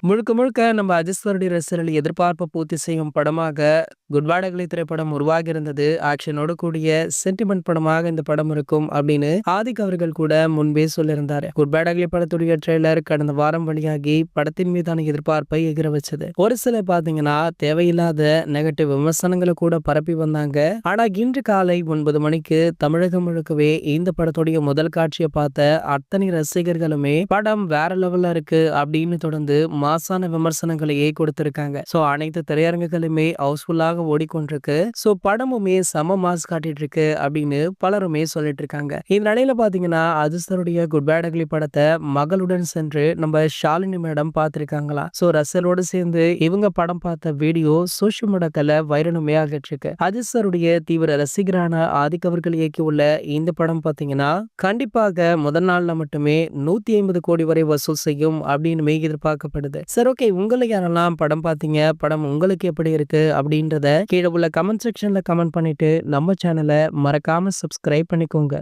முழுக்க முழுக்க நம்ம அஜித் சாருடைய ரசிகர்கள் எதிர்பார்ப்பை பூர்த்தி செய்யும் படமாக குட் பேட் அக்லி திரைப்படம் உருவாகி இருந்தது. ஆக்ஷனோடு கூடிய சென்டிமெண்ட் படமாக இந்த படம் இருக்கும் அப்படின்னு ஆதிக் அவர்கள் கூட முன்பே சொல்லியிருந்தாரு. குட் பேட் அக்லி படத்துடைய ட்ரெய்லர் கடந்த வாரம் வெளியாகி படத்தின் மீதான எதிர்பார்ப்பை எகிர வச்சது. ஒரு சில பாத்தீங்கன்னா தேவையில்லாத நெகட்டிவ் விமர்சனங்களை கூட பரப்பி வந்தாங்க. ஆனா இன்று காலை 9 மணிக்கு தமிழகம் முழுக்கவே இந்த படத்துடைய முதல் காட்சியை பார்த்த அத்தனை ரசிகர்களுமே படம் வேற லெவல்ல இருக்கு அப்படின்னு தொடர்ந்து மாசான விமர்சனங்களையே கொடுத்திருக்காங்க. சோ அனைத்து திரையரங்குகளுமே ஹவுஸ்ஃபுல்லாக ஓடிக்கொண்டிருக்கு. சோ படமுமே செம மாஸ் காட்டிட்டு இருக்கு அப்படின்னு பலருமே சொல்லிட்டு இருக்காங்க. இந்த நிலையில பாத்தீங்கன்னா அஜித்தருடைய குட் பேட் அக்லி படத்தை மகளுடன் சென்று நம்ம ஷாலினி மேடம் பார்த்திருக்காங்களா. சோ ரசலோடு சேர்ந்து இவங்க படம் பார்த்த வீடியோ சோசியல் மீடியாக்களை வைரலுமே ஆகிட்டு இருக்கு. அஜித் சாருடைய தீவிர ரசிகரான ஆதிக் அவர்கள் இயக்கியுள்ள இந்த படம் பாத்தீங்கன்னா கண்டிப்பாக முதல் நாள்ல மட்டுமே 150 கோடி வரை வசூல் செய்யும் அப்படின்னு எதிர்பார்க்கப்படுது. சரி, ஓகே, உங்களை யாரெல்லாம் படம் பார்த்தீங்க, படம் உங்களுக்கு எப்படி இருக்கு அப்படின்றத கீழே உள்ள கமெண்ட் செக்ஷன்ல கமெண்ட் பண்ணிட்டு நம்ம சேனலை மறக்காம சப்ஸ்கிரைப் பண்ணிக்கோங்க.